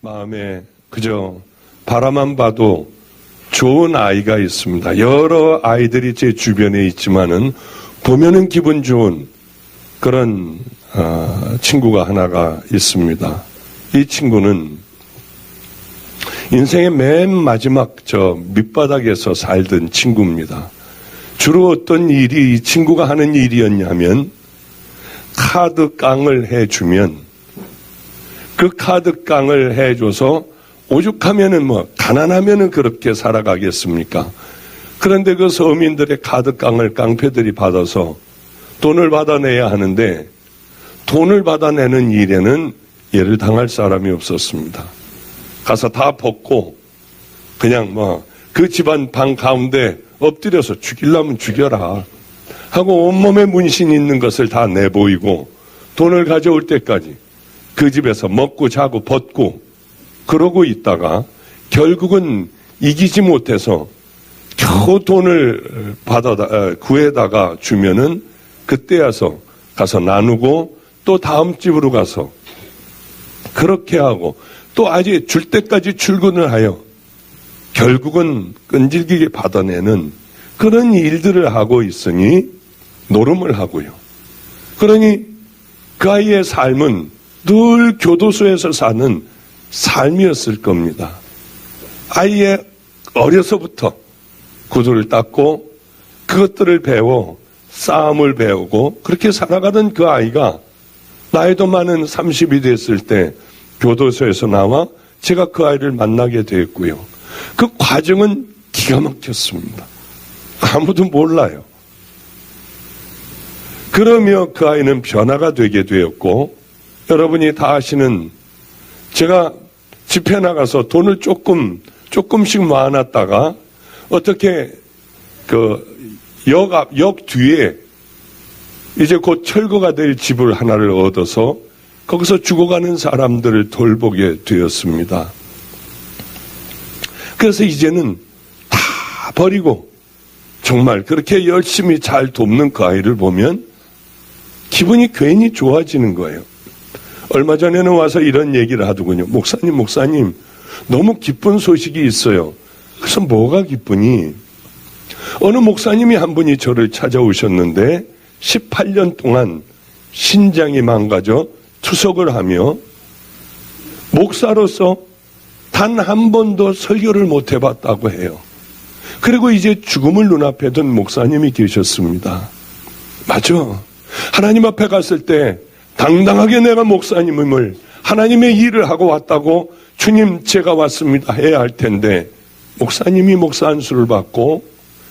마음에 그저 바라만 봐도 좋은 아이가 있습니다. 여러 아이들이 제 주변에 있지만은 보면은 기분 좋은 그런 친구가 하나가 있습니다. 이 친구는 인생의 맨 마지막 저 밑바닥에서 살던 친구입니다. 주로 어떤 일이 이 친구가 하는 일이었냐면 카드 깡을 해주면 그 카드 깡을 해줘서 오죽하면은 가난하면은 그렇게 살아가겠습니까? 그런데 그 서민들의 카드 깡을 깡패들이 받아서 돈을 받아내야 하는데 돈을 받아내는 일에는 예를 당할 사람이 없었습니다. 가서 다 벗고 그냥 그 집안 방 가운데 엎드려서 죽이려면 죽여라 하고 온몸에 문신 있는 것을 다 내보이고 돈을 가져올 때까지 그 집에서 먹고 자고 벗고 그러고 있다가 결국은 이기지 못해서 겨우 돈을 구해다가 주면은 그때 가서 나누고 또 다음 집으로 가서 그렇게 하고 또 아직 줄 때까지 출근을 하여 결국은 끈질기게 받아내는 그런 일들을 하고 있으니 노름을 하고요. 그러니 그 아이의 삶은 늘 교도소에서 사는 삶이었을 겁니다. 아이의 어려서부터 구두를 닦고 그것들을 배워 싸움을 배우고 그렇게 살아가던 그 아이가 나이도 많은 30이 됐을 때 교도소에서 나와 제가 그 아이를 만나게 됐고요. 그 과정은 기가 막혔습니다. 아무도 몰라요. 그러며 그 아이는 변화가 되게 되었고 여러분이 다 아시는 제가 집회 나가서 돈을 조금씩 모아놨다가 어떻게 역 뒤에 이제 곧 철거가 될 집을 하나를 얻어서 거기서 죽어가는 사람들을 돌보게 되었습니다. 그래서 이제는 다 버리고 정말 그렇게 열심히 잘 돕는 그 아이를 보면 기분이 괜히 좋아지는 거예요. 얼마 전에는 와서 이런 얘기를 하더군요. 목사님, 너무 기쁜 소식이 있어요. 그래서 뭐가 기쁘니? 어느 목사님이 한 분이 저를 찾아오셨는데 18년 동안 신장이 망가져 투석을 하며 목사로서 단 한 번도 설교를 못 해봤다고 해요. 그리고 이제 죽음을 눈앞에 둔 목사님이 계셨습니다. 맞아. 하나님 앞에 갔을 때 당당하게 내가 목사님을 하나님의 일을 하고 왔다고 주님 제가 왔습니다 해야 할 텐데 목사님이 목사 안수를 받고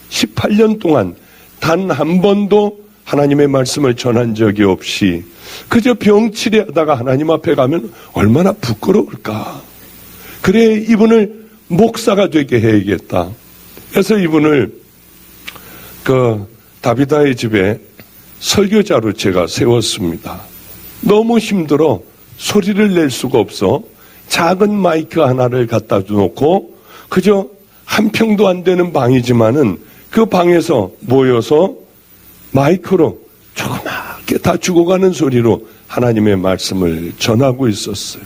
18년 동안 단 한 번도 하나님의 말씀을 전한 적이 없이 그저 병치레하다가 하나님 앞에 가면 얼마나 부끄러울까. 그래 이분을 목사가 되게 해야겠다. 그래서 이분을 다비다의 집에 설교자로 제가 세웠습니다. 너무 힘들어 소리를 낼 수가 없어 작은 마이크 하나를 갖다 놓고 그저 한 평도 안 되는 방이지만은 그 방에서 모여서 마이크로 조그맣게 다 죽어가는 소리로 하나님의 말씀을 전하고 있었어요.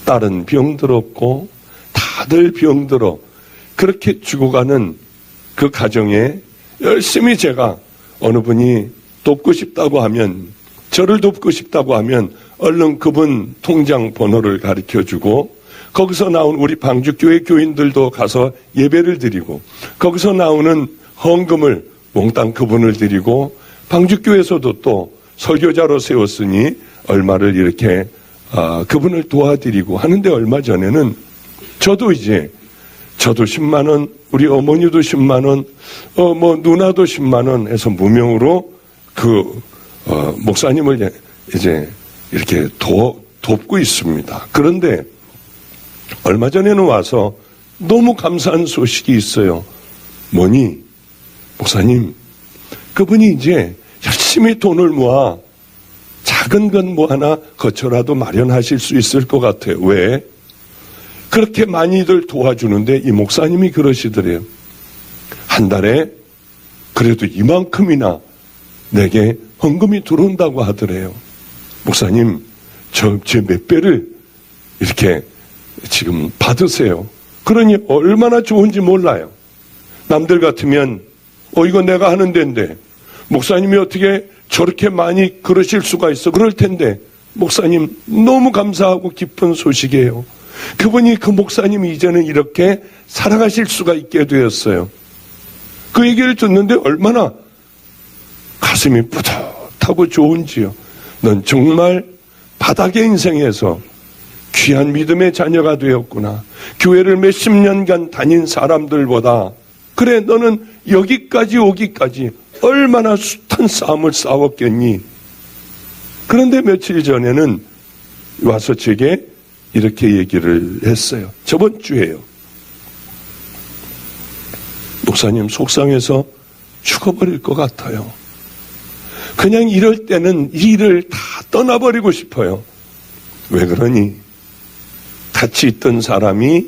딸은 병들었고 다들 병들어 그렇게 죽어가는 그 가정에 열심히 제가 어느 분이 돕고 싶다고 하면 저를 돕고 싶다고 하면 얼른 그분 통장 번호를 가르쳐주고 거기서 나온 우리 방주교회 교인들도 가서 예배를 드리고 거기서 나오는 헌금을 몽땅 그분을 드리고 방주교회에서도 또 설교자로 세웠으니 얼마를 이렇게 그분을 도와드리고 하는데 얼마 전에는 저도 10만 원, 우리 어머니도 10만 원, 누나도 10만 원 해서 무명으로 목사님을 이제 이렇게 돕고 있습니다. 그런데 얼마 전에는 와서 너무 감사한 소식이 있어요. 뭐니? 목사님, 그분이 이제 열심히 돈을 모아 작은 건 뭐 하나 거처라도 마련하실 수 있을 것 같아요. 왜? 그렇게 많이들 도와주는데 이 목사님이 그러시더래요. 한 달에 그래도 이만큼이나 내게 헌금이 들어온다고 하더래요. 목사님, 제 몇 배를 이렇게 지금 받으세요. 그러니 얼마나 좋은지 몰라요. 남들 같으면 이거 내가 하는 데인데 목사님이 어떻게 저렇게 많이 그러실 수가 있어, 그럴 텐데, 목사님 너무 감사하고 기쁜 소식이에요. 그분이, 그 목사님이 이제는 이렇게 살아가실 수가 있게 되었어요. 그 얘기를 듣는데 얼마나 가슴이 뿌듯하고 좋은지요. 넌 정말 바닥의 인생에서 귀한 믿음의 자녀가 되었구나. 교회를 몇십 년간 다닌 사람들보다, 그래 너는 여기까지 오기까지 얼마나 숱한 싸움을 싸웠겠니? 그런데 며칠 전에는 와서 제게 이렇게 얘기를 했어요. 저번 주에요. 목사님, 속상해서 죽어버릴 것 같아요. 그냥 이럴 때는 이 일을 다 떠나버리고 싶어요. 왜 그러니? 같이 있던 사람이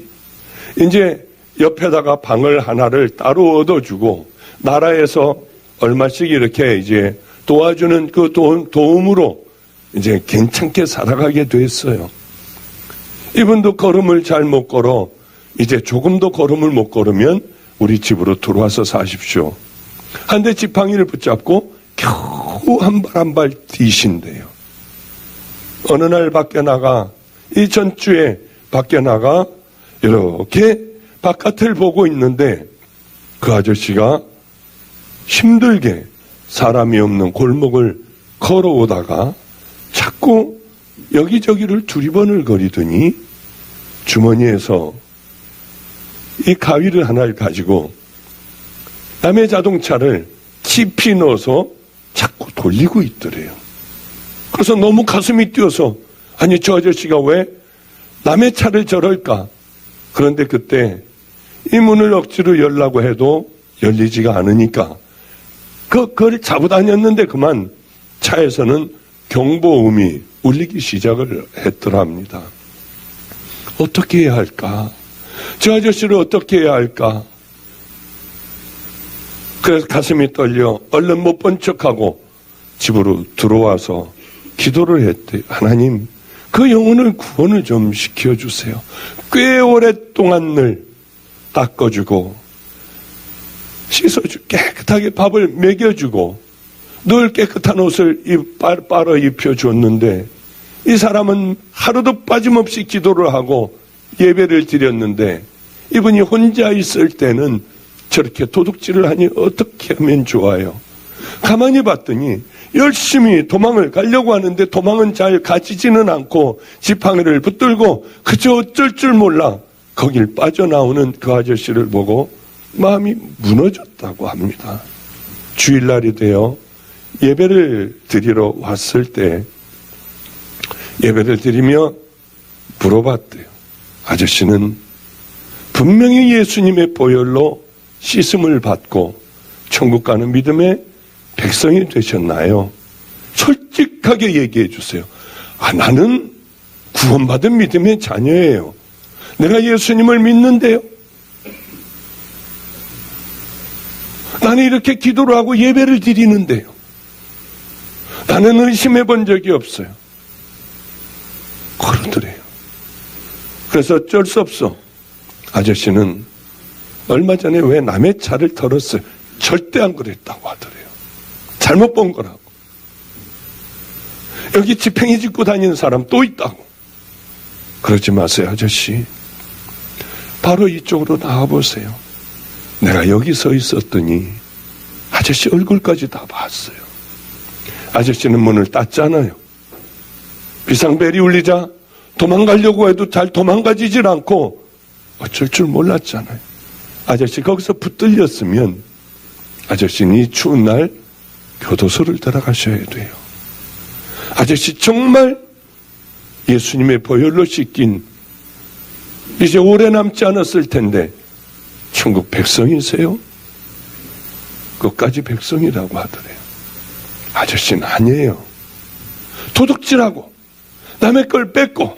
이제 옆에다가 방을 하나를 따로 얻어주고 나라에서 얼마씩 이렇게 이제 도와주는 그 도움으로 이제 괜찮게 살아가게 됐어요. 이분도 걸음을 잘 못 걸어 이제 조금도 걸음을 못 걸으면 우리 집으로 들어와서 사십시오. 한데 지팡이를 붙잡고 겨우 한 발 한 발 뛰신대요. 어느 날 밖에 나가, 이 전주에 밖에 나가 이렇게 바깥을 보고 있는데 그 아저씨가 힘들게 사람이 없는 골목을 걸어오다가 자꾸 여기저기를 두리번을 거리더니 주머니에서 이 가위를 하나를 가지고 남의 자동차를 깊이 넣어서 자꾸 돌리고 있더래요. 그래서 너무 가슴이 뛰어서, 아니 저 아저씨가 왜 남의 차를 저럴까? 그런데 그때 이 문을 억지로 열라고 해도 열리지가 않으니까 그걸 잡아다녔는데 그만 차에서는 경보음이 울리기 시작을 했더랍니다. 어떻게 해야 할까? 저 아저씨를 어떻게 해야 할까? 그래서 가슴이 떨려 얼른 못 본 척하고 집으로 들어와서 기도를 했대요. 하나님, 그 영혼을 구원을 좀 시켜주세요. 꽤 오랫동안을 닦아주고 씻어주고 깨끗하게 밥을 먹여주고 늘 깨끗한 옷을 빨아 입혀줬는데 이 사람은 하루도 빠짐없이 기도를 하고 예배를 드렸는데 이분이 혼자 있을 때는 저렇게 도둑질을 하니 어떻게 하면 좋아요? 가만히 봤더니 열심히 도망을 가려고 하는데 도망은 잘 가지지는 않고 지팡이를 붙들고 그저 어쩔 줄 몰라 거길 빠져나오는 그 아저씨를 보고 마음이 무너졌다고 합니다. 주일날이 되어 예배를 드리러 왔을 때 예배를 드리며 물어봤대요. 아저씨는 분명히 예수님의 보혈로 씻음을 받고 천국 가는 믿음의 백성이 되셨나요? 솔직하게 얘기해 주세요. 나는 구원받은 믿음의 자녀예요. 내가 예수님을 믿는데요. 나는 이렇게 기도를 하고 예배를 드리는데요. 나는 의심해 본 적이 없어요. 그러더래요. 그래서 어쩔 수 없어. 아저씨는 얼마 전에 왜 남의 차를 털었어요? 절대 안 그랬다고 하더래요. 잘못 본 거라고. 여기 지팽이 짚고 다니는 사람 또 있다고. 그러지 마세요, 아저씨. 바로 이쪽으로 나와보세요. 내가 여기 서 있었더니 아저씨 얼굴까지 다 봤어요. 아저씨는 문을 땄잖아요. 비상벨이 울리자 도망가려고 해도 잘 도망가지질 않고 어쩔 줄 몰랐잖아요. 아저씨 거기서 붙들렸으면 아저씨는 이 추운 날 교도소를 들어가셔야 돼요. 아저씨 정말 예수님의 보혈로 씻긴 이제 오래 남지 않았을 텐데 천국 백성이세요? 끝까지 백성이라고 하더래요. 아저씨는 아니에요. 도둑질하고 남의 걸 뺏고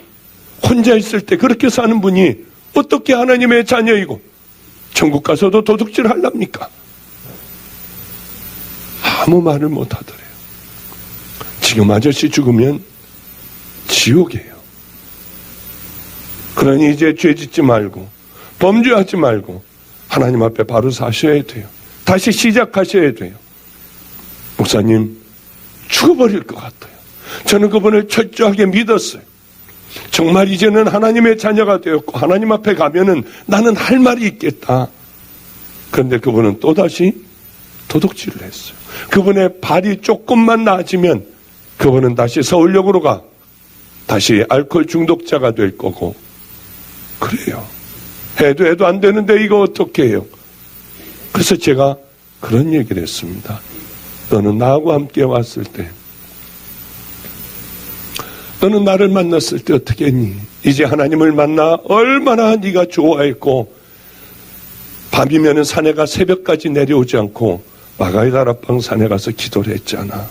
혼자 있을 때 그렇게 사는 분이 어떻게 하나님의 자녀이고 천국 가서도 도둑질 하랍니까? 아무 말을 못 하더래요. 지금 아저씨 죽으면 지옥이에요. 그러니 이제 죄 짓지 말고 범죄하지 말고 하나님 앞에 바로 사셔야 돼요. 다시 시작하셔야 돼요. 목사님, 죽어버릴 것 같아요. 저는 그분을 철저하게 믿었어요. 정말 이제는 하나님의 자녀가 되었고 하나님 앞에 가면은 나는 할 말이 있겠다. 그런데 그분은 또다시 도둑질을 했어요. 그분의 발이 조금만 나아지면 그분은 다시 서울역으로 가. 다시 알코올 중독자가 될 거고. 그래요. 해도 안 되는데 이거 어떻게 해요? 그래서 제가 그런 얘기를 했습니다. 너는 나하고 함께 왔을 때, 너는 나를 만났을 때 어떻게 했니? 이제 하나님을 만나 얼마나 네가 좋아했고, 밤이면 산에 가 새벽까지 내려오지 않고 마가의 다락방 산에 가서 기도를 했잖아.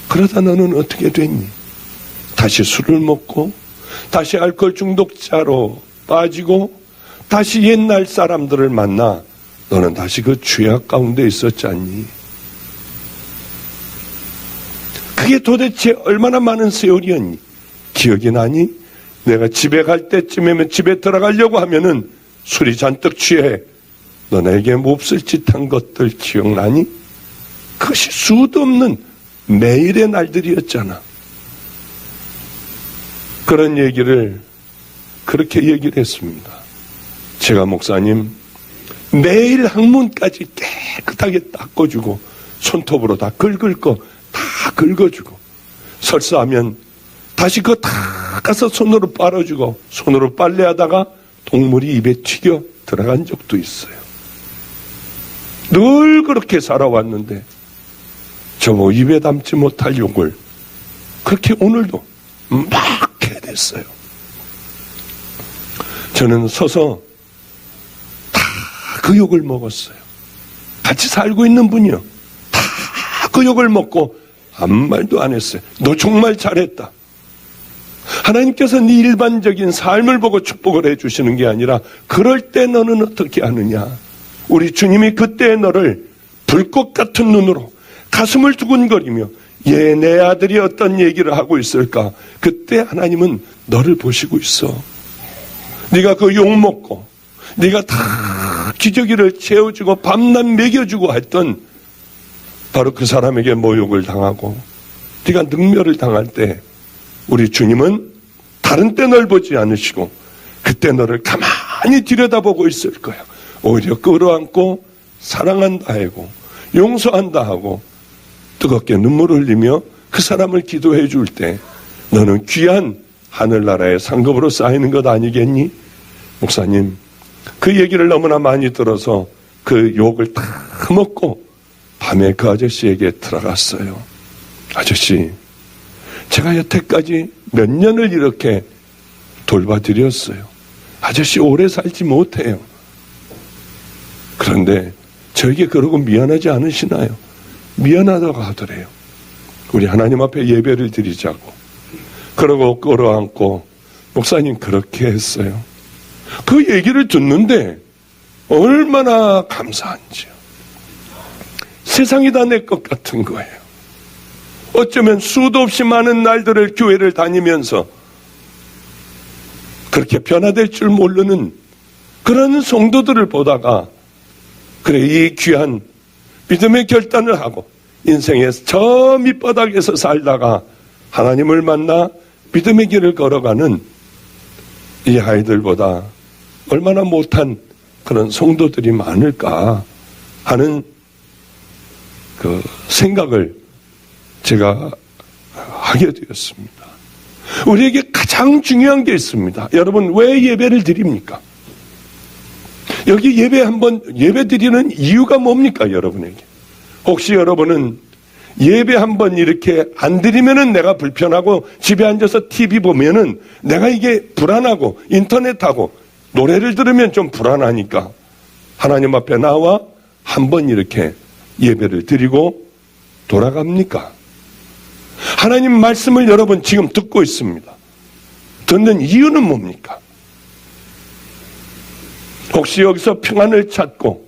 그러다 너는 어떻게 됐니? 다시 술을 먹고 다시 알코올 중독자로 빠지고 다시 옛날 사람들을 만나 너는 다시 그 죄악 가운데 있었지 않니? 그게 도대체 얼마나 많은 세월이었니? 기억이 나니? 내가 집에 갈 때쯤이면 집에 들어가려고 하면은 술이 잔뜩 취해 너네에게 몹쓸 짓 한 것들 기억나니? 그것이 수도 없는 매일의 날들이었잖아. 그런 얘기를 그렇게 얘기를 했습니다. 제가 목사님 매일 항문까지 깨끗하게 닦아주고 손톱으로 다 긁을 거 다 긁어주고 설사하면 다시 그거 다 가서 손으로 빨아주고 손으로 빨래하다가 동물이 입에 튀겨 들어간 적도 있어요. 늘 그렇게 살아왔는데 저뭐 입에 담지 못할 욕을 그렇게 오늘도 막 해댔어요. 저는 서서 다 그 욕을 먹었어요. 같이 살고 있는 분이요. 다 그 욕을 먹고 아무 말도 안 했어요. 너 정말 잘했다. 하나님께서 네 일반적인 삶을 보고 축복을 해주시는 게 아니라 그럴 때 너는 어떻게 하느냐. 우리 주님이 그때 너를 불꽃 같은 눈으로 가슴을 두근거리며 얘 내 아들이 어떤 얘기를 하고 있을까. 그때 하나님은 너를 보시고 있어. 네가 그 욕 먹고 네가 다 기저귀를 채워주고 밤낮 먹여주고 했던 바로 그 사람에게 모욕을 당하고 네가 능멸을 당할 때 우리 주님은 다른 때 널 보지 않으시고 그때 너를 가만히 들여다보고 있을 거야. 오히려 끌어안고 사랑한다 하고 용서한다 하고 뜨겁게 눈물을 흘리며 그 사람을 기도해 줄 때 너는 귀한 하늘나라의 상급으로 쌓이는 것 아니겠니? 목사님, 그 얘기를 너무나 많이 들어서 그 욕을 다 먹고 밤에 그 아저씨에게 들어갔어요. 아저씨, 제가 여태까지 몇 년을 이렇게 돌봐드렸어요. 아저씨 오래 살지 못해요. 그런데 저에게 그러고 미안하지 않으시나요? 미안하다고 하더래요. 우리 하나님 앞에 예배를 드리자고. 그러고 끌어안고 목사님 그렇게 했어요. 그 얘기를 듣는데 얼마나 감사한지요. 세상이 다 내 것 같은 거예요. 어쩌면 수도 없이 많은 날들을 교회를 다니면서 그렇게 변화될 줄 모르는 그런 성도들을 보다가 그래 이 귀한 믿음의 결단을 하고 인생의 저 밑바닥에서 살다가 하나님을 만나 믿음의 길을 걸어가는 이 아이들보다 얼마나 못한 그런 성도들이 많을까 하는 그 생각을 제가 하게 되었습니다. 우리에게 가장 중요한 게 있습니다. 여러분 왜 예배를 드립니까? 여기 예배 드리는 이유가 뭡니까 여러분에게? 혹시 여러분은 예배 한번 이렇게 안 드리면은 내가 불편하고 집에 앉아서 TV 보면은 내가 이게 불안하고 인터넷하고 노래를 들으면 좀 불안하니까 하나님 앞에 나와 한번 이렇게 예배를 드리고 돌아갑니까? 하나님 말씀을 여러분 지금 듣고 있습니다. 듣는 이유는 뭡니까? 혹시 여기서 평안을 찾고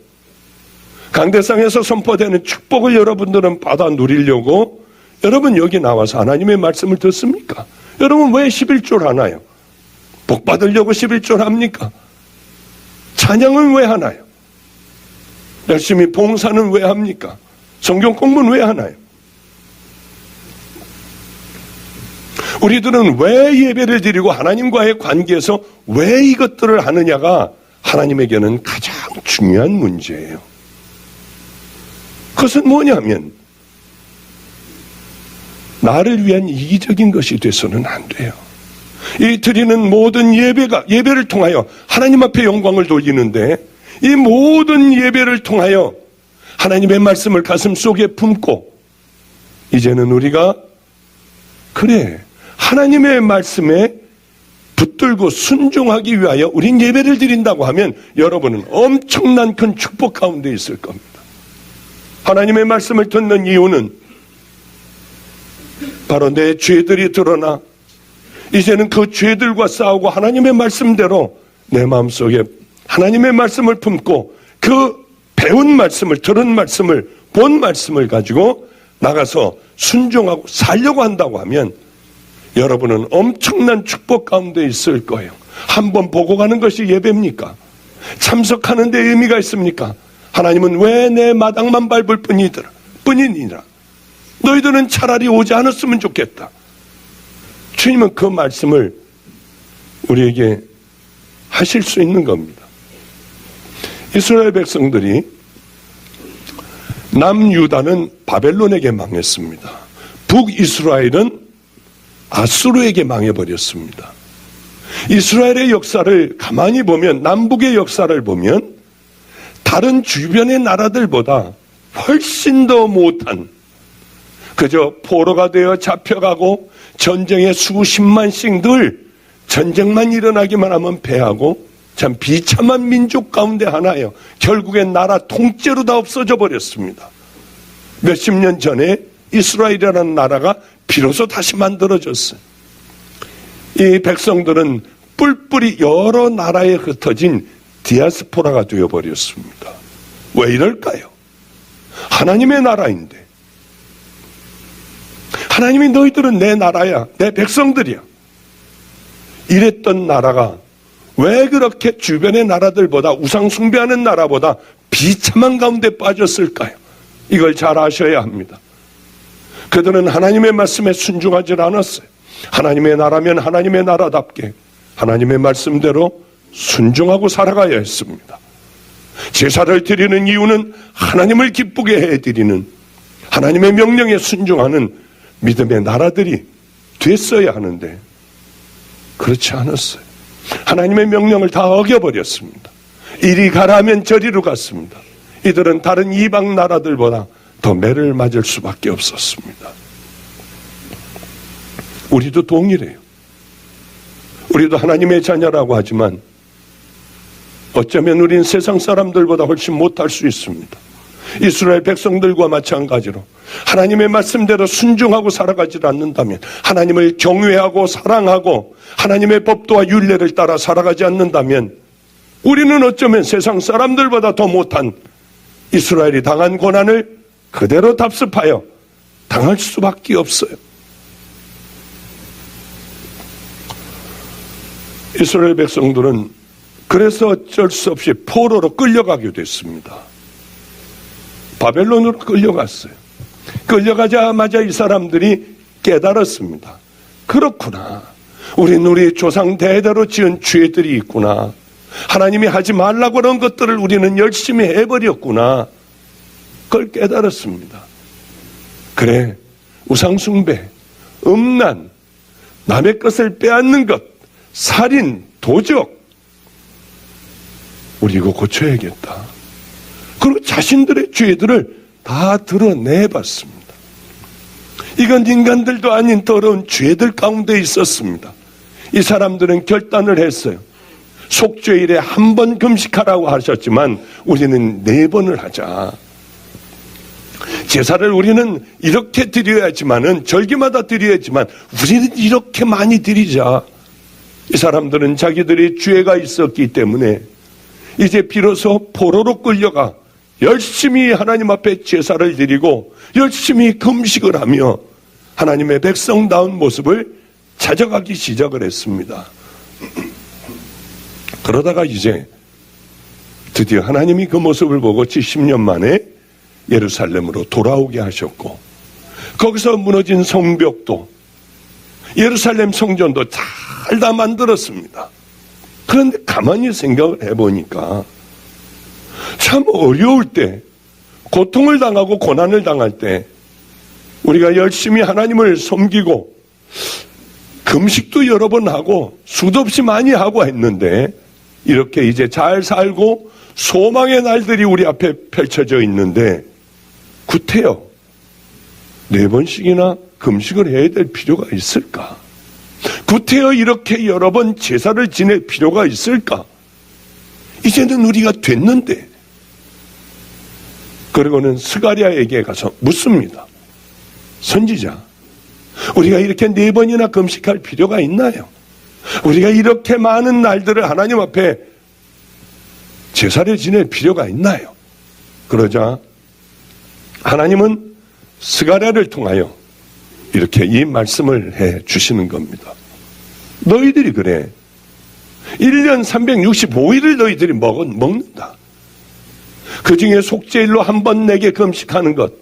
강대상에서 선포되는 축복을 여러분들은 받아 누리려고 여러분 여기 나와서 하나님의 말씀을 듣습니까? 여러분 왜 11조를 하나요? 복 받으려고 11조를 합니까? 찬양은 왜 하나요? 열심히 봉사는 왜 합니까? 성경 공부는 왜 하나요? 우리들은 왜 예배를 드리고 하나님과의 관계에서 왜 이것들을 하느냐가 하나님에게는 가장 중요한 문제예요. 그것은 뭐냐면 나를 위한 이기적인 것이 돼서는 안 돼요. 이 드리는 모든 예배를 통하여 하나님 앞에 영광을 돌리는데, 이 모든 예배를 통하여 하나님의 말씀을 가슴 속에 품고, 이제는 우리가 그래 하나님의 말씀에 붙들고 순종하기 위하여 우린 예배를 드린다고 하면 여러분은 엄청난 큰 축복 가운데 있을 겁니다. 하나님의 말씀을 듣는 이유는 바로 내 죄들이 드러나 이제는 그 죄들과 싸우고 하나님의 말씀대로 내 마음속에 하나님의 말씀을 품고 그 배운 말씀을, 들은 말씀을, 본 말씀을 가지고 나가서 순종하고 살려고 한다고 하면 여러분은 엄청난 축복 가운데 있을 거예요. 한번 보고 가는 것이 예배입니까? 참석하는 데 의미가 있습니까? 하나님은 왜 내 마당만 밟을 뿐이니라. 너희들은 차라리 오지 않았으면 좋겠다. 주님은 그 말씀을 우리에게 하실 수 있는 겁니다. 이스라엘 백성들이 남유다는 바벨론에게 망했습니다. 북이스라엘은 아수르에게 망해버렸습니다. 이스라엘의 역사를 가만히 보면, 남북의 역사를 보면 다른 주변의 나라들보다 훨씬 더 못한, 그저 포로가 되어 잡혀가고 전쟁에 수십만씩 늘 전쟁만 일어나기만 하면 패하고 참 비참한 민족 가운데 하나예요. 결국엔 나라 통째로 다 없어져 버렸습니다. 몇십 년 전에 이스라엘이라는 나라가 비로소 다시 만들어졌어요. 이 백성들은 뿔뿔이 여러 나라에 흩어진 디아스포라가 되어버렸습니다. 왜 이럴까요? 하나님의 나라인데, 하나님이 너희들은 내 나라야, 내 백성들이야, 이랬던 나라가 왜 그렇게 주변의 나라들보다, 우상 숭배하는 나라보다 비참한 가운데 빠졌을까요? 이걸 잘 아셔야 합니다. 그들은 하나님의 말씀에 순종하지 않았어요. 하나님의 나라면 하나님의 나라답게 하나님의 말씀대로 순종하고 살아가야 했습니다. 제사를 드리는 이유는 하나님을 기쁘게 해드리는, 하나님의 명령에 순종하는 믿음의 나라들이 됐어야 하는데 그렇지 않았어요. 하나님의 명령을 다 어겨버렸습니다. 이리 가라 하면 저리로 갔습니다. 이들은 다른 이방 나라들보다 더 매를 맞을 수밖에 없었습니다. 우리도 동일해요. 우리도 하나님의 자녀라고 하지만 어쩌면 우린 세상 사람들보다 훨씬 못할 수 있습니다. 이스라엘 백성들과 마찬가지로 하나님의 말씀대로 순종하고 살아가지 않는다면, 하나님을 경외하고 사랑하고 하나님의 법도와 율례를 따라 살아가지 않는다면 우리는 어쩌면 세상 사람들보다 더 못한 이스라엘이 당한 고난을 그대로 답습하여 당할 수밖에 없어요. 이스라엘 백성들은 그래서 어쩔 수 없이 포로로 끌려가게 됐습니다. 바벨론으로 끌려갔어요. 끌려가자마자 이 사람들이 깨달았습니다. 그렇구나. 우리 조상 대대로 지은 죄들이 있구나. 하나님이 하지 말라고 하는 것들을 우리는 열심히 해버렸구나. 그걸 깨달았습니다. 그래, 우상숭배, 음란, 남의 것을 빼앗는 것, 살인, 도적, 우리 이거 고쳐야겠다. 그리고 자신들의 죄들을 다 드러내봤습니다. 이건 인간들도 아닌 더러운 죄들 가운데 있었습니다. 이 사람들은 결단을 했어요. 속죄일에 한 번 금식하라고 하셨지만 우리는 4번을 하자. 제사를 우리는 이렇게 드려야지만은, 절기마다 드려야지만 우리는 이렇게 많이 드리자. 이 사람들은 자기들이 죄가 있었기 때문에 이제 비로소 포로로 끌려가 열심히 하나님 앞에 제사를 드리고 열심히 금식을 하며 하나님의 백성다운 모습을 찾아가기 시작을 했습니다. 그러다가 이제 드디어 하나님이 그 모습을 보고 70년 만에 예루살렘으로 돌아오게 하셨고, 거기서 무너진 성벽도, 예루살렘 성전도 잘 다 만들었습니다. 그런데 가만히 생각을 해보니까 참 어려울 때, 고통을 당하고 고난을 당할 때 우리가 열심히 하나님을 섬기고 금식도 여러 번 하고 수도 없이 많이 하고 했는데, 이렇게 이제 잘 살고 소망의 날들이 우리 앞에 펼쳐져 있는데 구태여 4번씩이나 금식을 해야 될 필요가 있을까? 구태여 이렇게 여러 번 제사를 지낼 필요가 있을까? 이제는 우리가 됐는데. 그리고는 스가랴에게 가서 묻습니다. 선지자, 우리가 이렇게 4번이나 금식할 필요가 있나요? 우리가 이렇게 많은 날들을 하나님 앞에 제사를 지낼 필요가 있나요? 그러자 하나님은 스가랴를 통하여 이렇게 이 말씀을 해 주시는 겁니다. 너희들이 그래. 1년 365일을 너희들이 먹는다. 그 중에 속죄일로 한 번 내게 금식하는 것,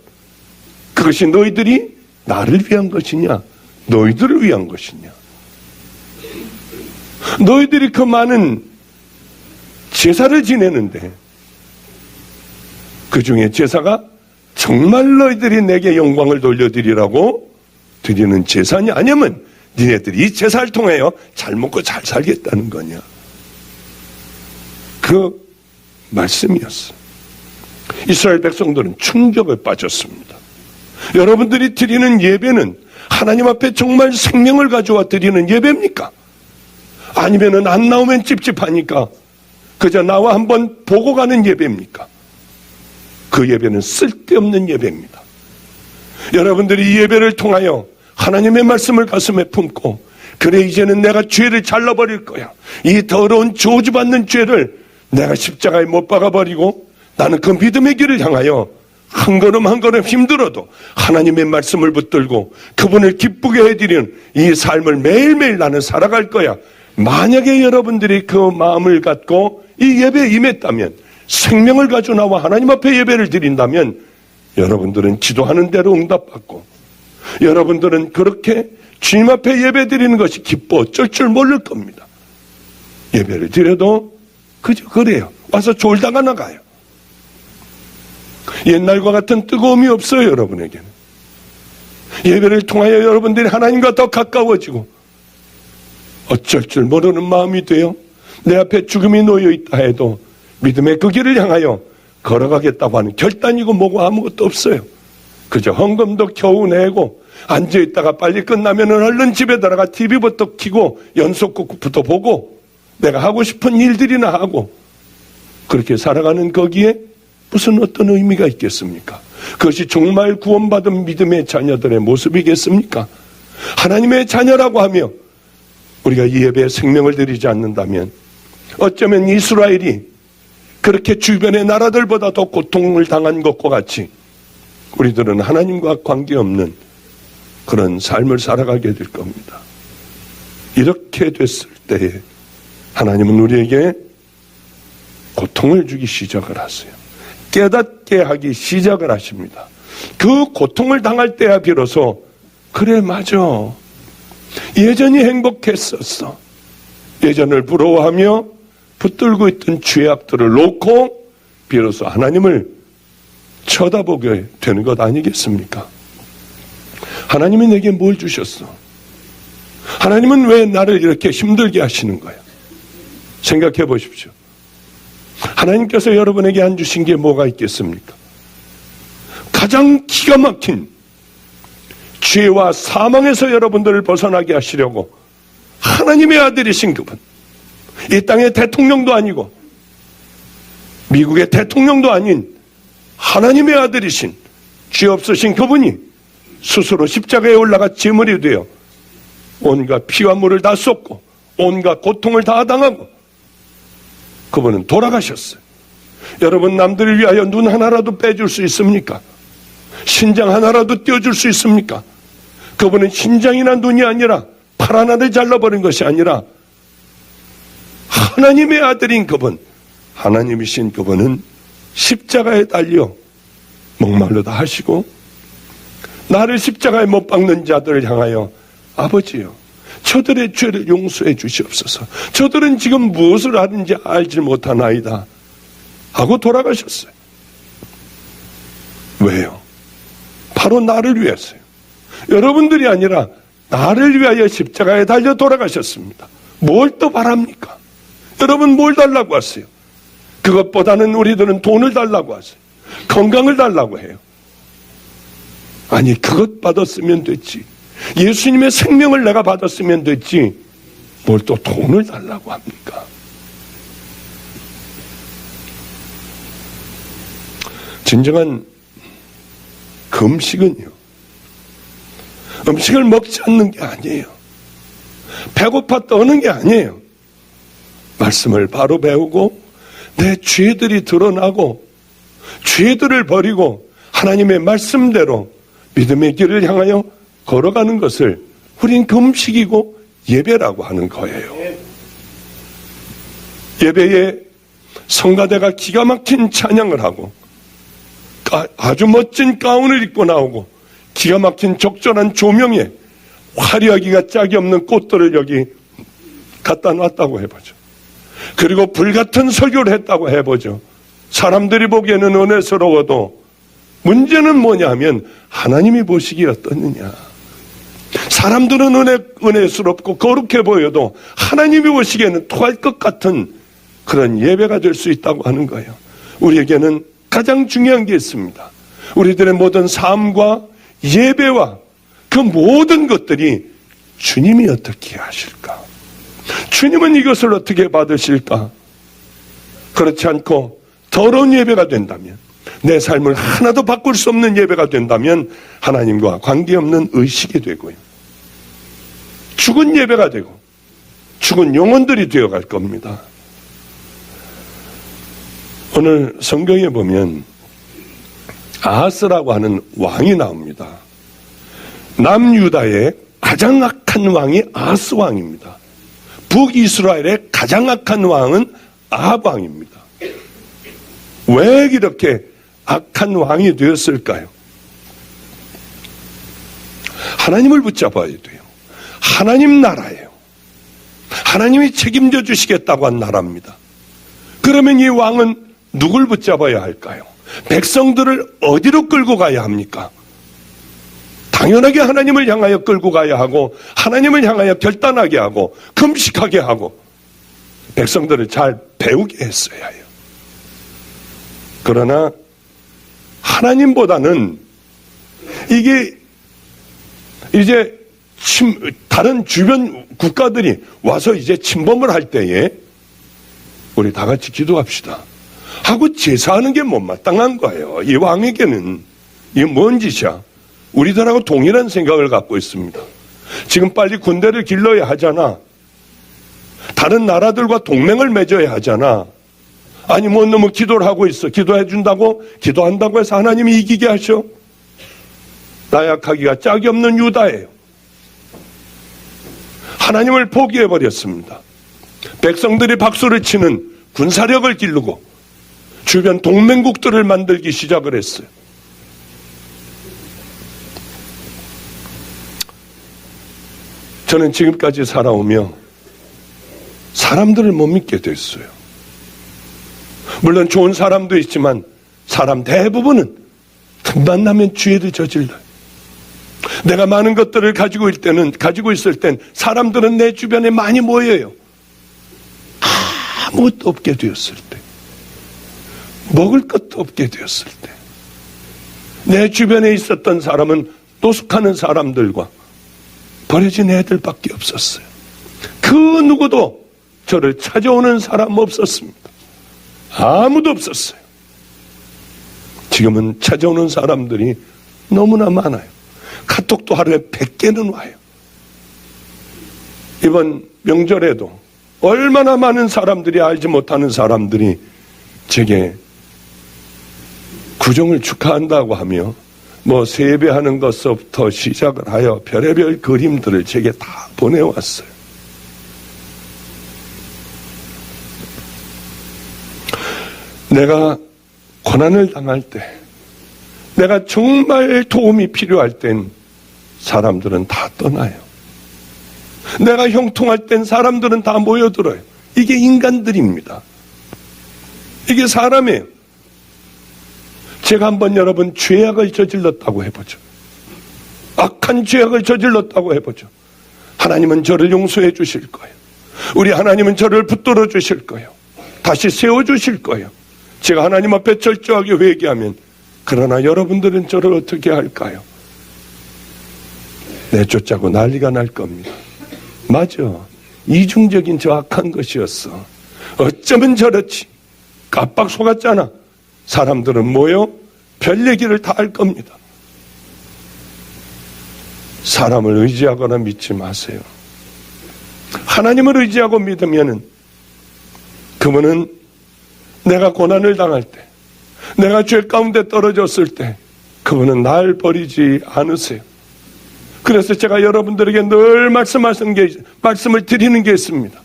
그것이 너희들이 나를 위한 것이냐, 너희들을 위한 것이냐. 너희들이 그 많은 제사를 지내는데 그 중에 제사가 정말 너희들이 내게 영광을 돌려드리라고 드리는 제사냐, 아니면 니네들이 이 제사를 통하여 잘 먹고 잘 살겠다는 거냐. 그 말씀이었어. 이스라엘 백성들은 충격을 빠졌습니다. 여러분들이 드리는 예배는 하나님 앞에 정말 생명을 가져와 드리는 예배입니까? 아니면은 안 나오면 찝찝하니까 그저 나와 한번 보고 가는 예배입니까? 그 예배는 쓸데없는 예배입니다. 여러분들이 이 예배를 통하여 하나님의 말씀을 가슴에 품고, 그래 이제는 내가 죄를 잘라버릴 거야, 이 더러운 저주받는 죄를 내가 십자가에 못 박아버리고 나는 그 믿음의 길을 향하여 한 걸음 한 걸음 힘들어도 하나님의 말씀을 붙들고 그분을 기쁘게 해드리는 이 삶을 매일매일 나는 살아갈 거야. 만약에 여러분들이 그 마음을 갖고 이 예배에 임했다면, 생명을 가지고 나와 하나님 앞에 예배를 드린다면, 여러분들은 기도하는 대로 응답받고, 여러분들은 그렇게 주님 앞에 예배 드리는 것이 기뻐 어쩔 줄 모를 겁니다. 예배를 드려도 그저 그래요. 와서 졸다가 나가요. 옛날과 같은 뜨거움이 없어요, 여러분에게는. 예배를 통하여 여러분들이 하나님과 더 가까워지고 어쩔 줄 모르는 마음이 돼요. 내 앞에 죽음이 놓여 있다 해도 믿음의 그 길을 향하여 걸어가겠다고 하는 결단이고 뭐고 아무것도 없어요. 그저 헌금도 겨우 내고 앉아있다가 빨리 끝나면은 얼른 집에 들어가 TV부터 켜고 연속극부터 보고 내가 하고 싶은 일들이나 하고 그렇게 살아가는 거기에 무슨 어떤 의미가 있겠습니까? 그것이 정말 구원받은 믿음의 자녀들의 모습이겠습니까? 하나님의 자녀라고 하며 우리가 이 예배에 생명을 들이지 않는다면 어쩌면 이스라엘이 그렇게 주변의 나라들보다 더 고통을 당한 것과 같이 우리들은 하나님과 관계없는 그런 삶을 살아가게 될 겁니다. 이렇게 됐을 때에 하나님은 우리에게 고통을 주기 시작을 하세요. 깨닫게 하기 시작을 하십니다. 그 고통을 당할 때야 비로소 그래 맞아, 예전이 행복했었어, 예전을 부러워하며 붙들고 있던 죄악들을 놓고 비로소 하나님을 쳐다보게 되는 것 아니겠습니까? 하나님이 내게 뭘 주셨어? 하나님은 왜 나를 이렇게 힘들게 하시는 거야? 생각해 보십시오. 하나님께서 여러분에게 안 주신 게 뭐가 있겠습니까? 가장 기가 막힌 죄와 사망에서 여러분들을 벗어나게 하시려고 하나님의 아들이신 그분, 이 땅의 대통령도 아니고 미국의 대통령도 아닌 하나님의 아들이신 죄 없으신 그분이 스스로 십자가에 올라가 제물이 되어 온갖 피와 물을 다 쏟고 온갖 고통을 다 당하고 그분은 돌아가셨어요. 여러분, 남들을 위하여 눈 하나라도 빼줄 수 있습니까? 신장 하나라도 떼어줄 수 있습니까? 그분은 신장이나 눈이 아니라 팔 하나를 잘라버린 것이 아니라 하나님의 아들인 그분, 하나님이신 그분은 십자가에 달려 목말르다 하시고 나를 십자가에 못 박는 자들을 향하여 아버지요, 저들의 죄를 용서해 주시옵소서. 저들은 지금 무엇을 하는지 알지 못하나이다 하고 돌아가셨어요. 왜요? 바로 나를 위해서요. 여러분들이 아니라 나를 위하여 십자가에 달려 돌아가셨습니다. 뭘 또 바랍니까? 여러분 뭘 달라고 하세요? 그것보다는 우리들은 돈을 달라고 하세요. 건강을 달라고 해요. 아니, 그것 받았으면 됐지. 예수님의 생명을 내가 받았으면 됐지. 뭘 또 돈을 달라고 합니까? 진정한 금식은요, 음식을 먹지 않는 게 아니에요. 배고파 떠는 게 아니에요. 말씀을 바로 배우고 내 죄들이 드러나고 죄들을 버리고 하나님의 말씀대로 믿음의 길을 향하여 걸어가는 것을 우린 금식이고 예배라고 하는 거예요. 예배에 성가대가 기가 막힌 찬양을 하고 아주 멋진 가운을 입고 나오고 기가 막힌 적절한 조명에 화려하기가 짝이 없는 꽃들을 여기 갖다 놨다고 해보죠. 그리고 불같은 설교를 했다고 해보죠. 사람들이 보기에는 은혜스러워도 문제는 뭐냐 하면 하나님이 보시기에 어떻느냐. 사람들은 은혜스럽고 거룩해 보여도 하나님이 보시기에는 토할 것 같은 그런 예배가 될 수 있다고 하는 거예요. 우리에게는 가장 중요한 게 있습니다. 우리들의 모든 삶과 예배와 그 모든 것들이 주님이 어떻게 하실까? 주님은 이것을 어떻게 받으실까? 그렇지 않고 더러운 예배가 된다면, 내 삶을 하나도 바꿀 수 없는 예배가 된다면 하나님과 관계없는 의식이 되고요, 죽은 예배가 되고 죽은 영혼들이 되어갈 겁니다. 오늘 성경에 보면 아하스라고 하는 왕이 나옵니다. 남유다의 가장 악한 왕이 아하스 왕입니다. 북이스라엘의 가장 악한 왕은 아합 왕입니다. 왜 이렇게 악한 왕이 되었을까요? 하나님을 붙잡아야 돼요. 하나님 나라예요. 하나님이 책임져 주시겠다고 한 나라입니다. 그러면 이 왕은 누굴 붙잡아야 할까요? 백성들을 어디로 끌고 가야 합니까? 당연하게 하나님을 향하여 끌고 가야 하고, 하나님을 향하여 결단하게 하고, 금식하게 하고, 백성들을 잘 배우게 했어야 해요. 그러나 하나님보다는 이게 이제 다른 주변 국가들이 와서 이제 침범을 할 때에 우리 다 같이 기도합시다 하고 제사하는 게 못마땅한 거예요. 이 왕에게는 이게 뭔 짓이야? 우리들하고 동일한 생각을 갖고 있습니다. 지금 빨리 군대를 길러야 하잖아. 다른 나라들과 동맹을 맺어야 하잖아. 아니 뭐 너무 기도를 하고 있어. 기도해 준다고, 기도한다고 해서 하나님이 이기게 하셔? 나약하기가 짝이 없는 유다예요. 하나님을 포기해버렸습니다. 백성들이 박수를 치는 군사력을 기르고 주변 동맹국들을 만들기 시작을 했어요. 저는 지금까지 살아오며 사람들을 못 믿게 됐어요. 물론 좋은 사람도 있지만 사람 대부분은 틈만 나면 죄를 저질러요. 내가 많은 것들을 가지고 있을 땐 사람들은 내 주변에 많이 모여요. 아무것도 없게 되었을 때, 먹을 것도 없게 되었을 때, 내 주변에 있었던 사람은 노숙하는 사람들과 버려진 애들밖에 없었어요. 그 누구도 저를 찾아오는 사람 없었습니다. 아무도 없었어요. 지금은 찾아오는 사람들이 너무나 많아요. 카톡도 하루에 100개는 와요. 이번 명절에도 얼마나 많은 사람들이, 알지 못하는 사람들이 제게 구종을 축하한다고 하며 뭐 세배하는 것부터 시작을 하여 별의별 그림들을 제게 다 보내왔어요. 내가 고난을 당할 때, 내가 정말 도움이 필요할 땐 사람들은 다 떠나요. 내가 형통할 땐 사람들은 다 모여들어요. 이게 인간들입니다. 이게 사람이에요. 제가 한번 여러분 죄악을 저질렀다고 해보죠. 악한 죄악을 저질렀다고 해보죠. 하나님은 저를 용서해 주실 거예요. 우리 하나님은 저를 붙들어 주실 거예요. 다시 세워 주실 거예요. 제가 하나님 앞에 철저하게 회개하면. 그러나 여러분들은 저를 어떻게 할까요? 내쫓자고 난리가 날 겁니다. 맞아. 이중적인 저 악한 것이었어. 어쩌면 저렇지. 깜빡 속았잖아. 사람들은 뭐요? 별 얘기를 다 할 겁니다. 사람을 의지하거나 믿지 마세요. 하나님을 의지하고 믿으면은 그분은 내가 고난을 당할 때, 내가 죄 가운데 떨어졌을 때 그분은 날 버리지 않으세요. 그래서 제가 여러분들에게 늘 말씀을 드리는 게 있습니다.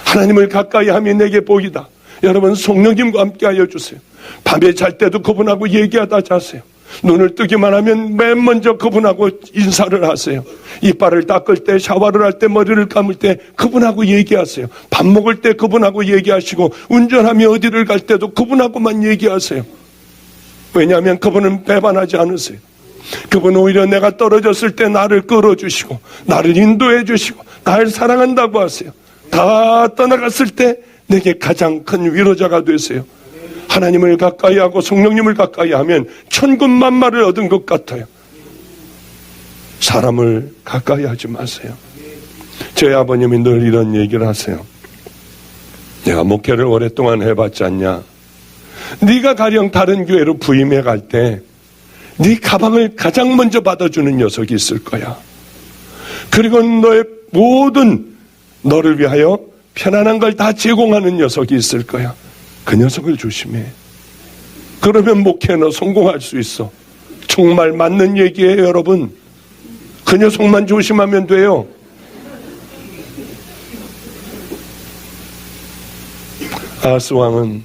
하나님을 가까이 하면 내게 복이다. 여러분 성령님과 함께 하여 주세요. 밤에 잘 때도 그분하고 얘기하다 자세요. 눈을 뜨기만 하면 맨 먼저 그분하고 인사를 하세요. 이빨을 닦을 때, 샤워를 할 때, 머리를 감을 때 그분하고 얘기하세요. 밥 먹을 때 그분하고 얘기하시고 운전하며 어디를 갈 때도 그분하고만 얘기하세요. 왜냐하면 그분은 배반하지 않으세요. 그분은 오히려 내가 떨어졌을 때 나를 끌어주시고 나를 인도해 주시고 나를 사랑한다고 하세요. 다 떠나갔을 때 내게 가장 큰 위로자가 되세요. 하나님을 가까이 하고 성령님을 가까이 하면 천군만마를 얻은 것 같아요. 사람을 가까이 하지 마세요. 저희 아버님이 늘 이런 얘기를 하세요. 내가 목회를 오랫동안 해봤지 않냐. 네가 가령 다른 교회로 부임해 갈 때 네 가방을 가장 먼저 받아주는 녀석이 있을 거야. 그리고 너의 모든 너를 위하여 편안한 걸 다 제공하는 녀석이 있을 거야. 그 녀석을 조심해. 그러면 목회는 성공할 수 있어. 정말 맞는 얘기예요, 여러분. 그 녀석만 조심하면 돼요. 아하스 왕은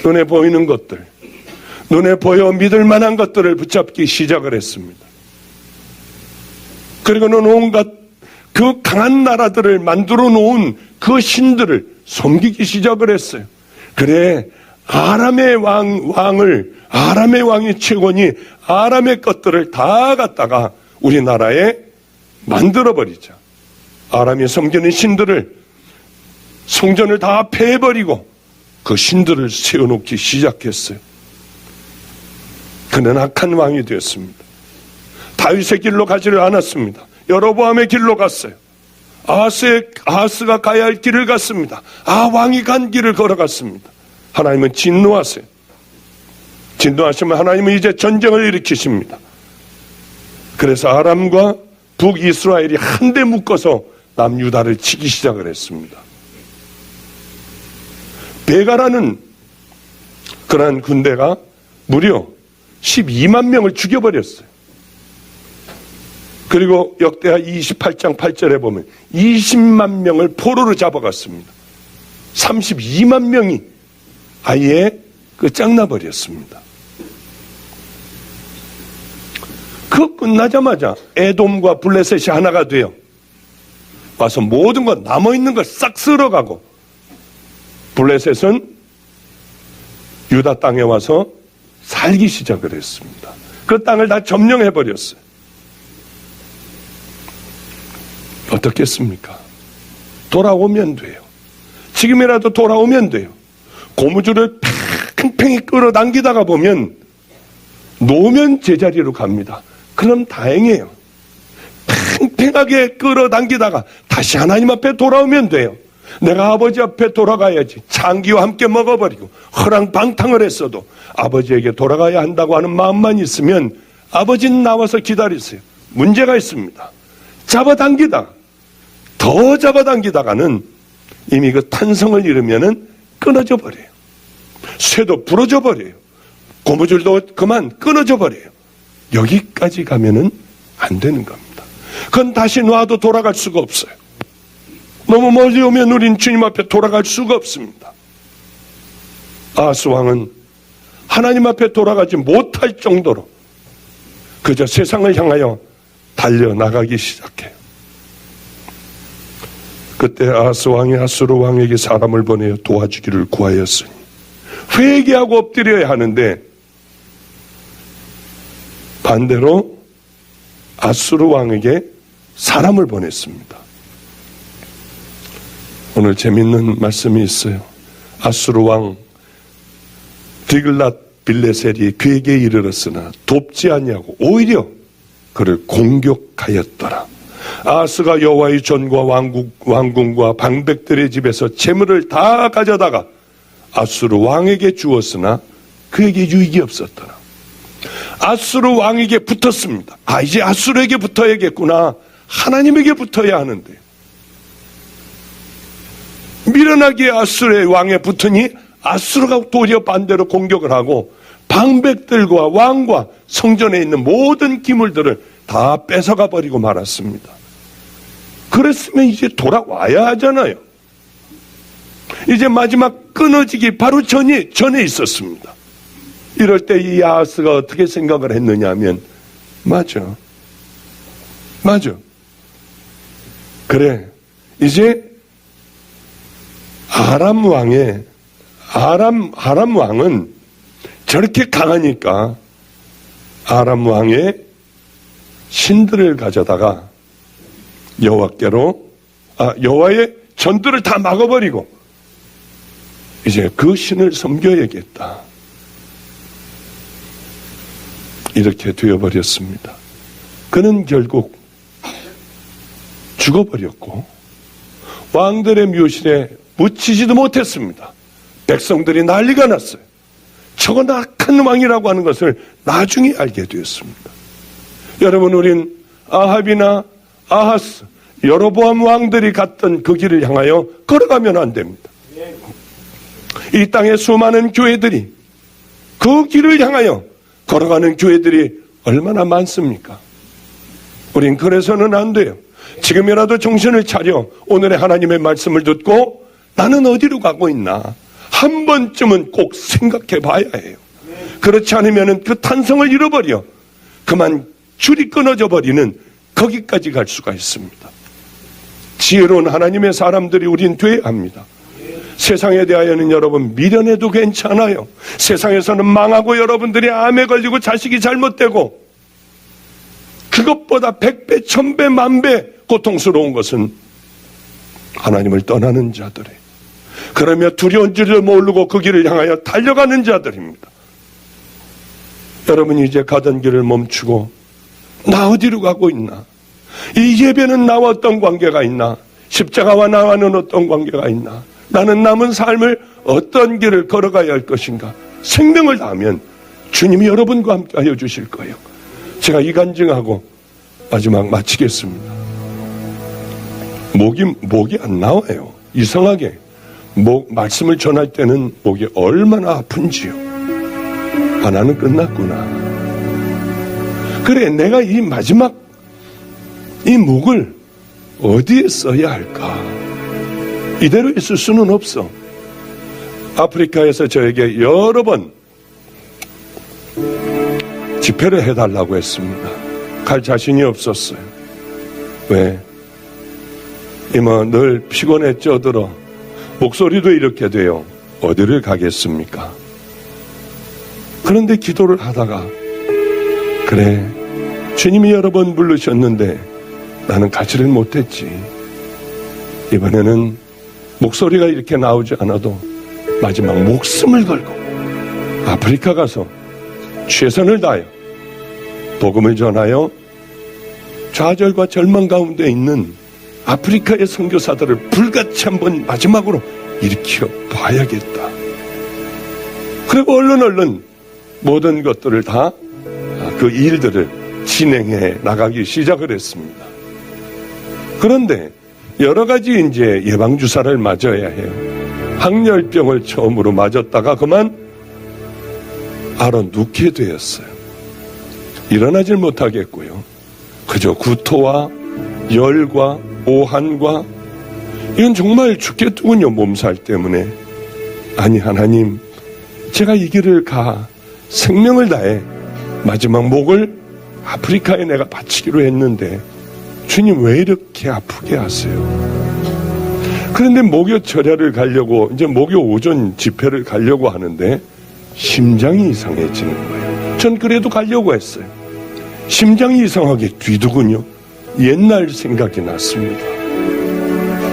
눈에 보이는 것들, 눈에 보여 믿을 만한 것들을 붙잡기 시작을 했습니다. 그리고는 온갖 그 강한 나라들을 만들어 놓은 그 신들을 섬기기 시작을 했어요. 그래, 아람의 아람의 왕이 최고니 아람의 것들을 다 갖다가 우리나라에 만들어버리자. 아람이 섬기는 신들을, 성전을 다 패버리고 그 신들을 세워놓기 시작했어요. 그는 악한 왕이 되었습니다. 다윗의 길로 가지를 않았습니다. 여로보암의 길로 갔어요. 아하스가 가야 할 길을 갔습니다. 왕이 간 길을 걸어갔습니다. 하나님은 진노하세요. 진노하시면 하나님은 이제 전쟁을 일으키십니다. 그래서 아람과 북이스라엘이 한데 묶어서 남유다를 치기 시작을 했습니다. 베가라는 그러한 군대가 무려 12만 명을 죽여버렸어요. 그리고 역대하 28장 8절에 보면 20만 명을 포로로 잡아갔습니다. 32만 명이 아예 짱나버렸습니다. 그거 끝나자마자 에돔과 블레셋이 하나가 되어 와서 모든 것 남아있는 걸 싹 쓸어가고, 블레셋은 유다 땅에 와서 살기 시작을 했습니다. 그 땅을 다 점령해버렸어요. 어떻겠습니까? 돌아오면 돼요. 지금이라도 돌아오면 돼요. 고무줄을 팽팽히 끌어당기다가 보면 노면 제자리로 갑니다. 그럼 다행이에요. 팽팽하게 끌어당기다가 다시 하나님 앞에 돌아오면 돼요. 내가 아버지 앞에 돌아가야지. 창기와 함께 먹어버리고 허랑방탕을 했어도 아버지에게 돌아가야 한다고 하는 마음만 있으면 아버지는 나와서 기다리세요. 문제가 있습니다. 잡아당기다, 더 잡아당기다가는 이미 그 탄성을 잃으면은 끊어져 버려요. 쇠도 부러져 버려요. 고무줄도 그만 끊어져 버려요. 여기까지 가면은 안 되는 겁니다. 그건 다시 놔도 돌아갈 수가 없어요. 너무 멀리 오면 우린 주님 앞에 돌아갈 수가 없습니다. 아하스 왕은 하나님 앞에 돌아가지 못할 정도로 그저 세상을 향하여 달려나가기 시작해요. 그때 아하스 왕이 아수르 왕에게 사람을 보내어 도와주기를 구하였으니 회개하고 엎드려야 하는데 반대로 아수르 왕에게 사람을 보냈습니다. 오늘 재밌는 말씀이 있어요. 아수르 왕 디글랏 빌레셀이 그에게 이르렀으나 돕지 아니하고 오히려 그를 공격하였더라. 아하스가 여호와의 전과 왕궁과 방백들의 집에서 재물을 다 가져다가 아수르 왕에게 주었으나 그에게 유익이 없었더라. 아수르 왕에게 붙었습니다. 이제 아수르에게 붙어야겠구나. 하나님에게 붙어야 하는데 미련하게 아수르의 왕에 붙으니 아수르가 도리어 반대로 공격을 하고 방백들과 왕과 성전에 있는 모든 기물들을 다 뺏어가 버리고 말았습니다. 그랬으면 이제 돌아와야 하잖아요. 이제 마지막 끊어지기 바로 전에 있었습니다. 이럴 때 이 아하스가 어떻게 생각을 했느냐 하면 맞아. 그래, 이제 아람 왕은 저렇게 강하니까 아람 왕의 신들을 가져다가 여호와의 전들을 다 막아버리고 이제 그 신을 섬겨야겠다. 이렇게 되어버렸습니다. 그는 결국 죽어버렸고 왕들의 묘실에 묻히지도 못했습니다. 백성들이 난리가 났어요. 저거 악한 왕이라고 하는 것을 나중에 알게 되었습니다. 여러분, 우린 아합이나 아하스, 여로보암 왕들이 갔던 그 길을 향하여 걸어가면 안 됩니다. 이 땅의 수많은 교회들이 그 길을 향하여 걸어가는 교회들이 얼마나 많습니까? 우린 그래서는 안 돼요. 지금이라도 정신을 차려 오늘의 하나님의 말씀을 듣고 나는 어디로 가고 있나 한 번쯤은 꼭 생각해 봐야 해요. 그렇지 않으면 그 탄성을 잃어버려 그만 줄이 끊어져 버리는 거기까지 갈 수가 있습니다. 지혜로운 하나님의 사람들이 우린 돼야 합니다. 세상에 대하여는 여러분 미련해도 괜찮아요. 세상에서는 망하고 여러분들이 암에 걸리고 자식이 잘못되고 그것보다 100배, 1000배, 10,000배 고통스러운 것은 하나님을 떠나는 자들이에요. 그러며 두려운 줄을 모르고 그 길을 향하여 달려가는 자들입니다. 여러분이 이제 가던 길을 멈추고 나 어디로 가고 있나? 이 예배는 나와 어떤 관계가 있나? 십자가와 나와는 어떤 관계가 있나? 나는 남은 삶을 어떤 길을 걸어가야 할 것인가? 생명을 다하면 주님이 여러분과 함께 하여 주실 거예요. 제가 이 간증하고 마지막 마치겠습니다. 목이 안 나와요. 이상하게 말씀을 전할 때는 목이 얼마나 아픈지요. 나는 끝났구나. 그래, 내가 이 마지막 이 목을 어디에 써야 할까? 이대로 있을 수는 없어. 아프리카에서 저에게 여러 번 집회를 해달라고 했습니다. 갈 자신이 없었어요. 왜? 이모 늘 피곤해 쪄들어. 목소리도 이렇게 돼요. 어디를 가겠습니까? 그런데 기도를 하다가 그래, 주님이 여러 번 부르셨는데 나는 가지를 못했지. 이번에는 목소리가 이렇게 나오지 않아도 마지막 목숨을 걸고 아프리카 가서 최선을 다하여 복음을 전하여 좌절과 절망 가운데 있는 아프리카의 선교사들을 불같이 한번 마지막으로 일으켜 봐야겠다. 그리고 얼른 모든 것들을 다 그 일들을 진행해 나가기 시작을 했습니다. 그런데 여러 가지 이제 예방주사를 맞아야 해요. 항열병을 처음으로 맞았다가 그만 앓아눕게 되었어요. 일어나질 못하겠고요. 그저 구토와 열과 오한과 이건 정말 죽겠더군요. 몸살 때문에. 아니 하나님, 제가 이 길을 가 생명을 다해 마지막 목을 아프리카에 내가 바치기로 했는데 주님 왜 이렇게 아프게 하세요? 그런데 목요 철야를 가려고 이제 목요 오전 집회를 가려고 하는데 심장이 이상해지는 거예요. 전 그래도 가려고 했어요. 심장이 이상하게 뒤두군요. 옛날 생각이 났습니다.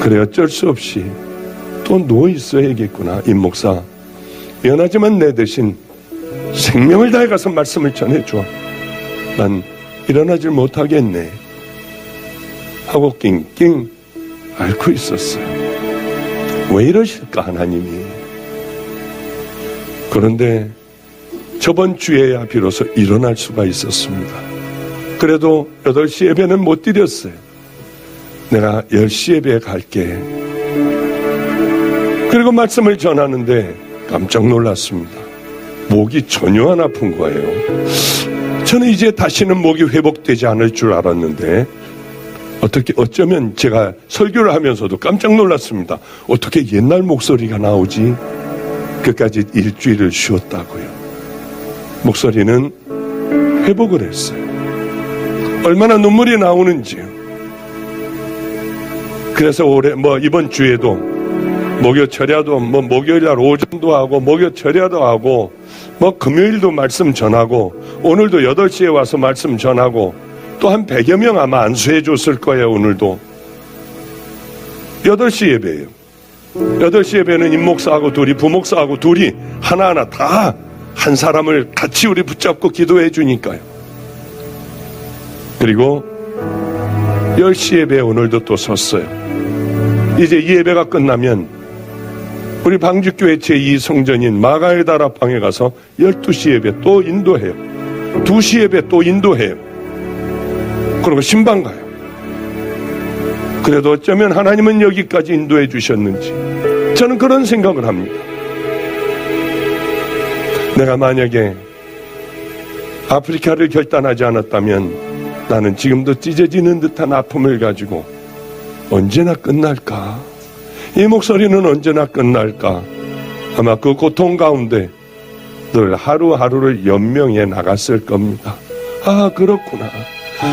그래 어쩔 수 없이 또 누워 있어야겠구나. 임 목사 미안하지만 내 대신 생명을 다해 가서 말씀을 전해줘. 난 일어나질 못하겠네 하고 낑낑 앓고 있었어요. 왜 이러실까 하나님이. 그런데 저번 주에야 비로소 일어날 수가 있었습니다. 그래도 8시 예배는 못 드렸어요. 내가 10시 예배에 갈게. 그리고 말씀을 전하는데 깜짝 놀랐습니다. 목이 전혀 안 아픈 거예요. 저는 이제 다시는 목이 회복되지 않을 줄 알았는데 어쩌면 제가 설교를 하면서도 깜짝 놀랐습니다. 어떻게 옛날 목소리가 나오지? 끝까지 일주일을 쉬었다고요. 목소리는 회복을 했어요. 얼마나 눈물이 나오는지요. 그래서 올해 이번 주에도 목요 철야도 목요일 날 오전도 하고 목요 철야도 하고 금요일도 말씀 전하고 오늘도 8시에 와서 말씀 전하고 또 한 100여 명 아마 안수해 줬을 거예요. 오늘도 8시 예배예요. 8시 예배는 임목사하고 둘이 부목사하고 둘이 하나하나 다 한 사람을 같이 우리 붙잡고 기도해 주니까요. 그리고 10시 예배에 오늘도 또 섰어요. 이제 이 예배가 끝나면 우리 방주교회 제2성전인 마가에다라방에 가서 12시 예배 또 인도해요. 2시 예배 또 인도해요. 그리고 신방 가요. 그래도 어쩌면 하나님은 여기까지 인도해 주셨는지 저는 그런 생각을 합니다. 내가 만약에 아프리카를 결단하지 않았다면 나는 지금도 찢어지는 듯한 아픔을 가지고 언제나 끝날까? 이 목소리는 언제나 끝날까? 아마 그 고통 가운데 늘 하루하루를 연명해 나갔을 겁니다. 아, 그렇구나.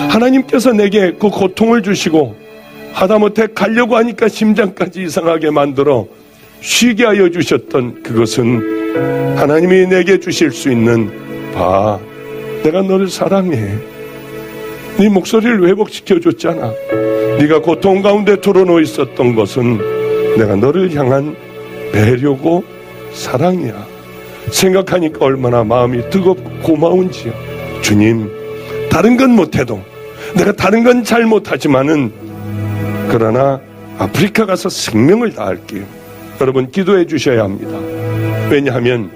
하나님께서 내게 그 고통을 주시고 하다못해 가려고 하니까 심장까지 이상하게 만들어 쉬게 하여 주셨던 그것은 하나님이 내게 주실 수 있는 내가 너를 사랑해. 네 목소리를 회복시켜 줬잖아. 네가 고통 가운데 드러누워 있었던 것은 내가 너를 향한 배려고 사랑이야. 생각하니까 얼마나 마음이 뜨겁고 고마운지요. 주님, 다른 건 못해도 내가 다른 건 잘 못하지만은 그러나 아프리카 가서 생명을 다할게요. 여러분 기도해 주셔야 합니다. 왜냐하면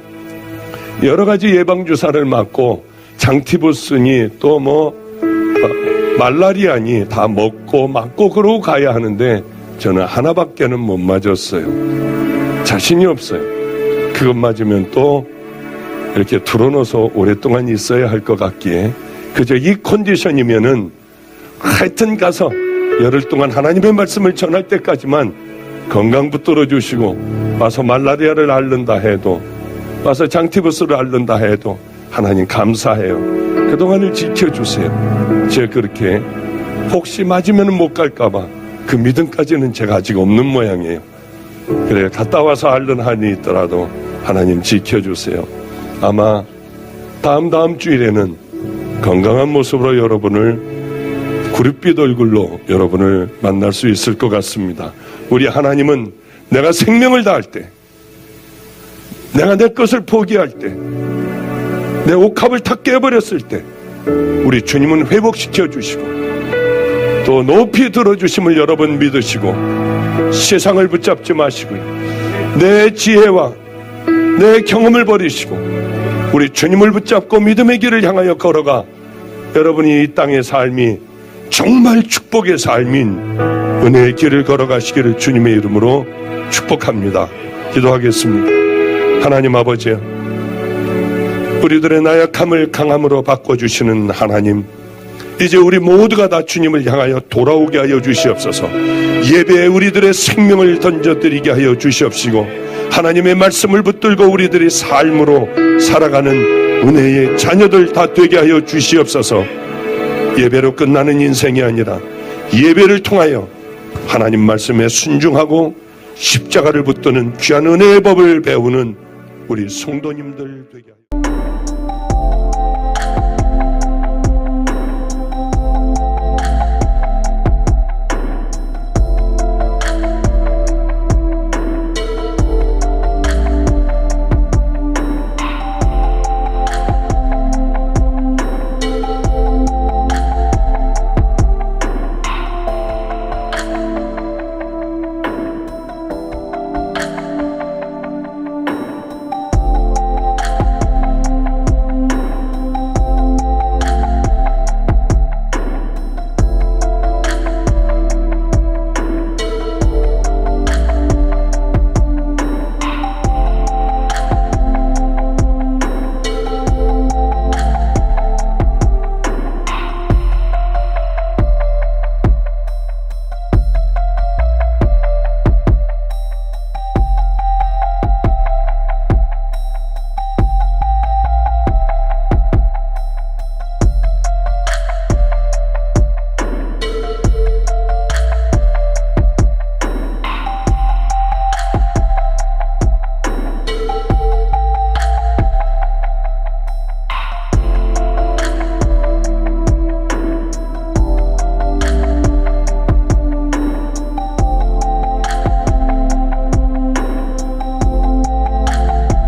여러 가지 예방주사를 맞고 장티부스니 또 말라리아니 다 먹고 맞고 그러고 가야 하는데 저는 하나밖에는 못 맞았어요. 자신이 없어요. 그것 맞으면 또 이렇게 틀어놓아서 오랫동안 있어야 할 것 같기에 그저 이 컨디션이면은 하여튼 가서 열흘 동안 하나님의 말씀을 전할 때까지만 건강 붙들어 주시고 와서 말라리아를 앓는다 해도 와서 장티부스를 앓는다 해도 하나님 감사해요. 그동안을 지켜주세요. 제가 그렇게 혹시 맞으면 못 갈까봐 그 믿음까지는 제가 아직 없는 모양이에요. 그래 갔다 와서 앓는 한이 있더라도 하나님 지켜주세요. 아마 다음 주일에는 건강한 모습으로 여러분을 구릿빛 얼굴로 여러분을 만날 수 있을 것 같습니다. 우리 하나님은 내가 생명을 다할 때, 내가 내 것을 포기할 때, 내 옥합을 다 깨버렸을 때 우리 주님은 회복시켜 주시고 또 높이 들어주심을 여러분 믿으시고 세상을 붙잡지 마시고요. 내 지혜와 내 경험을 버리시고 우리 주님을 붙잡고 믿음의 길을 향하여 걸어가 여러분이 이 땅의 삶이 정말 축복의 삶인 은혜의 길을 걸어가시기를 주님의 이름으로 축복합니다. 기도하겠습니다. 하나님 아버지, 우리들의 나약함을 강함으로 바꿔주시는 하나님, 이제 우리 모두가 다 주님을 향하여 돌아오게 하여 주시옵소서. 예배에 우리들의 생명을 던져드리게 하여 주시옵시고, 하나님의 말씀을 붙들고 우리들이 삶으로 살아가는 은혜의 자녀들 다 되게 하여 주시옵소서. 예배로 끝나는 인생이 아니라 예배를 통하여 하나님 말씀에 순종하고 십자가를 붙드는 귀한 은혜의 법을 배우는 우리 성도님들 되게 하여